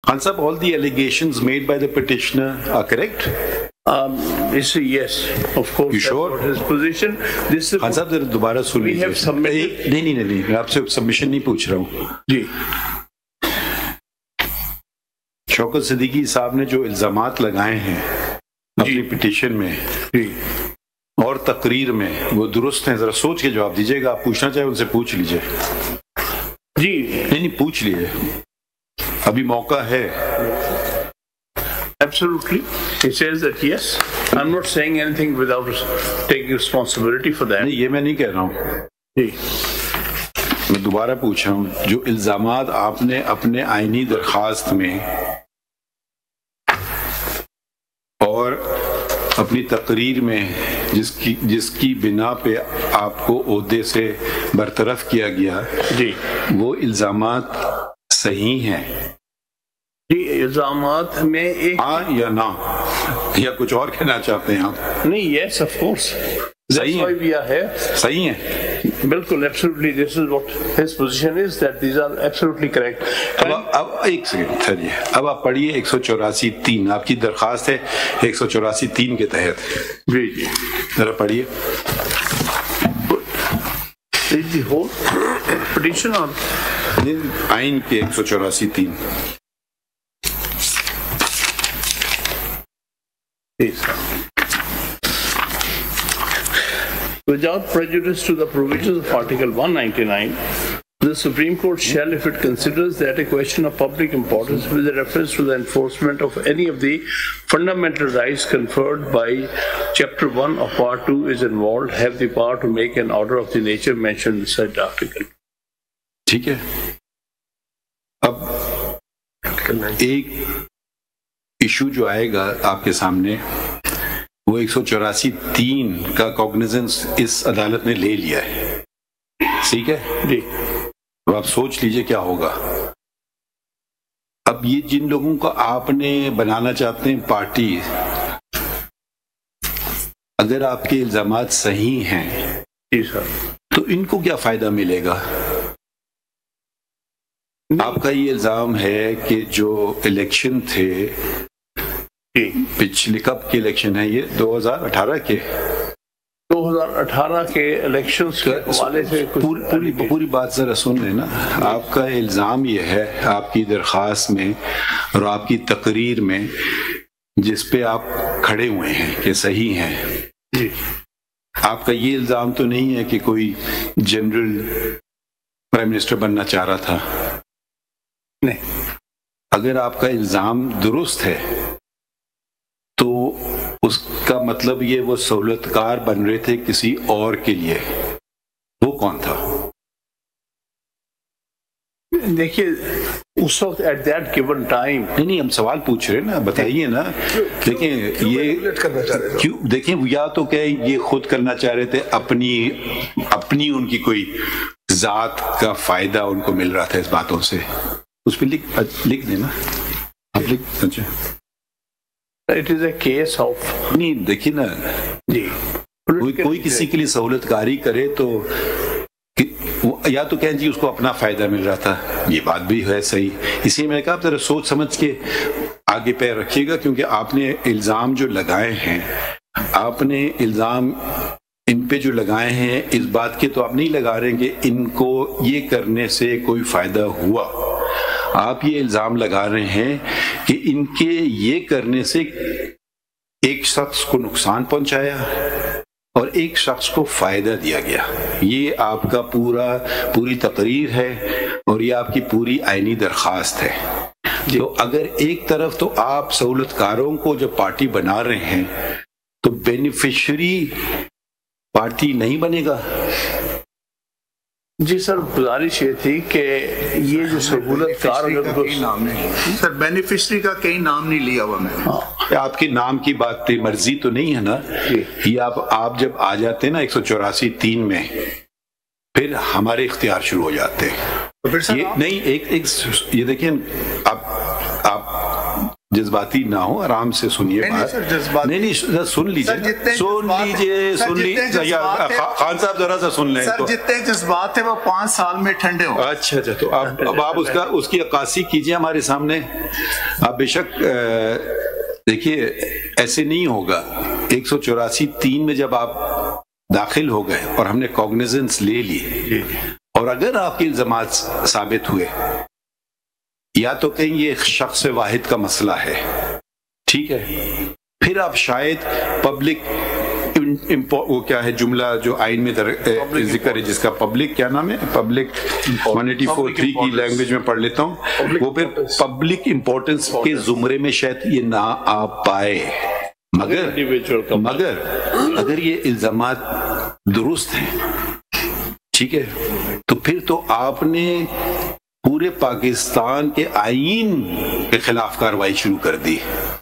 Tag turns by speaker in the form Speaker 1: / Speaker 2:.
Speaker 1: Khan Sahab, all the allegations made by the petitioner are correct?
Speaker 2: Yes, of course.
Speaker 1: You sure?
Speaker 2: That's what his position. This is
Speaker 1: Khan Sahab, ذرا دوبارہ سن
Speaker 2: we have
Speaker 1: لیجیے.
Speaker 2: submitted.
Speaker 1: نہیں میں آپ سے submission نہیں پوچھ رہا ہوں.
Speaker 2: جی
Speaker 1: شوکت صدیقی صاحب نے جو الزامات لگائے ہیں اپنی پٹیشن میں اور تقریر میں وہ درست ہیں؟ ذرا سوچ کے جواب دیجیے گا. آپ پوچھنا چاہیں ان سے پوچھ لیجیے.
Speaker 2: جی
Speaker 1: نہیں پوچھ لیجیے, ابھی موقع ہے.
Speaker 2: Absolutely. He says that yes. I'm not saying anything without taking responsibility for that.
Speaker 1: نہیں, یہ میں نہیں کہہ رہا ہوں.
Speaker 2: جی
Speaker 1: میں دوبارہ پوچھ رہا ہوں, جو الزامات آپ نے اپنے آئینی درخواست میں اور اپنی تقریر میں جس کی بنا پہ آپ کو عہدے سے برطرف کیا گیا,
Speaker 2: جی
Speaker 1: وہ الزامات صحیح ہیں؟
Speaker 2: جی الزامات میں ایک
Speaker 1: ہاں یا نہ, یا کچھ اور کہنا چاہتے ہیں آپ؟
Speaker 2: نہیں, yes of course. That's
Speaker 1: صحیح
Speaker 2: why
Speaker 1: ہے,
Speaker 2: we are here.
Speaker 1: صحیح ہے.
Speaker 2: بالکل absolutely. This is what his position is, that these are absolutely correct.
Speaker 1: اب ایک سیکنڈ چلیے, اب آپ پڑھیے 184(3). آپ کی درخواست ہے 184(3) کے تحت.
Speaker 2: جی جی
Speaker 1: ذرا پڑھیے.
Speaker 2: Read the whole petition on.
Speaker 1: آئین کے 184(3).
Speaker 2: Please. Without prejudice to the provisions of Article 199, the Supreme Court shall, if it considers that a question of public importance with reference to the enforcement of any of the fundamental rights conferred by Chapter 1 of Part 2 is involved, have the power to make an order of the nature mentioned in said article.
Speaker 1: ٹھیک ہے. اب ایک issue جو آئے گا آپ کے سامنے, وہ 184(3) کا کوگنیزنس اس عدالت نے لے لیا ہے. ٹھیک ہے
Speaker 2: جی.
Speaker 1: تو آپ سوچ لیجئے کیا ہوگا. اب یہ جن لوگوں کو آپ نے بنانا چاہتے ہیں پارٹی, اگر آپ کے الزامات صحیح ہیں
Speaker 2: جی سر,
Speaker 1: تو ان کو کیا فائدہ ملے گا؟ آپ کا یہ الزام ہے کہ جو الیکشن تھے, پچھلے کب کے الیکشن ہے یہ؟ 2018 کے
Speaker 2: 2018 کے الیکشنز کے حوالے سے
Speaker 1: پوری بات ذرا سن لیں نا. آپ کا الزام یہ ہے آپ کی درخواست میں اور آپ کی تقریر میں, جس پہ آپ کھڑے ہوئے ہیں کہ صحیح ہیں.
Speaker 2: جی
Speaker 1: آپ کا یہ الزام تو نہیں ہے کہ کوئی جنرل پرائم منسٹر بننا چاہ رہا تھا؟
Speaker 2: نہیں.
Speaker 1: اگر آپ کا الزام درست ہے تو اس کا مطلب یہ وہ سہولت کار بن رہے تھے کسی اور کے لیے. وہ کون تھا؟
Speaker 2: دیکھیے اس وقت ایٹ دیٹ گیون ٹائم.
Speaker 1: نہیں ہم سوال پوچھ رہے ہیں نا, بتائیے نا. دیکھیں یہ کیوں, دیکھیں یا تو کہ یہ خود کرنا چاہ رہے تھے, اپنی ان کی کوئی ذات کا فائدہ ان کو مل رہا تھا اس باتوں سے. اس پہ لکھ دینا آپ, لکھ. اچھا
Speaker 2: it is a case of,
Speaker 1: نہیں دیکھیے نا
Speaker 2: جی
Speaker 1: کوئی کسی کے لیے سہولت کاری کرے تو یا تو کہیں جی اس کو اپنا فائدہ مل رہا تھا, یہ بات بھی ہے صحیح. اسی میں نے کہا آپ ذرا سوچ سمجھ کے آگے پیر رکھیے گا, کیونکہ آپ نے الزام جو لگائے ہیں, آپ نے الزام ان پہ جو لگائے ہیں اس بات کے تو آپ نہیں لگا رہے ہیں کہ ان کو یہ کرنے سے کوئی فائدہ ہوا. آپ یہ الزام لگا رہے ہیں کہ ان کے یہ کرنے سے ایک شخص کو نقصان پہنچایا اور ایک شخص کو فائدہ دیا گیا. یہ آپ کا پوری تقریر ہے اور یہ آپ کی پوری آئینی درخواست ہے. تو اگر ایک طرف تو آپ سہولت کاروں کو جب پارٹی بنا رہے ہیں تو بینیفیشری پارٹی نہیں بنے گا.
Speaker 2: جی سر, گزارش یہ تھی کہ یہ جو سہولت کار
Speaker 3: سر بینیفیشری کا کہیں نام نہیں لیا ہوا میں نے.
Speaker 1: آپ کے نام کی بات مرضی تو نہیں ہے نا, یہ آپ جب آ جاتے ہیں نا 184(3) میں, پھر ہمارے اختیار شروع ہو جاتے ہیں. نہیں ایک یہ دیکھیں, آپ جذباتی نہ ہو, آرام سے سنیے بات. نہیں سن لیجیے خان صاحب ذرا سا سن لیں.
Speaker 3: سر جتنے جذبات تھے وہ 5 سال میں ٹھنڈے ہو.
Speaker 1: اچھا تو اب آپ اس کی عکاسی کیجیے ہمارے سامنے. آپ بے شک دیکھیے ایسے نہیں ہوگا. 184(3) میں جب آپ داخل ہو گئے اور ہم نے کوگنیزنس لے لی, اور اگر آپ کے الزامات ثابت ہوئے, یا تو کہیں یہ شخص واحد کا مسئلہ ہے, ٹھیک ہے, پھر آپ شاید پبلک وہ کیا ہے جملہ جو آئین میں ذکر ہے جس کا پبلک کیا نام ہے, پبلک 184(3) کی لینگویج میں پڑھ لیتا ہوں, وہ پھر پبلک امپورٹنس کے زمرے میں شاید یہ نہ آ پائے. مگر اگر یہ الزامات درست ہیں, ٹھیک ہے, تو پھر تو آپ نے پورے پاکستان کے آئین کے خلاف کارروائی شروع کر دی.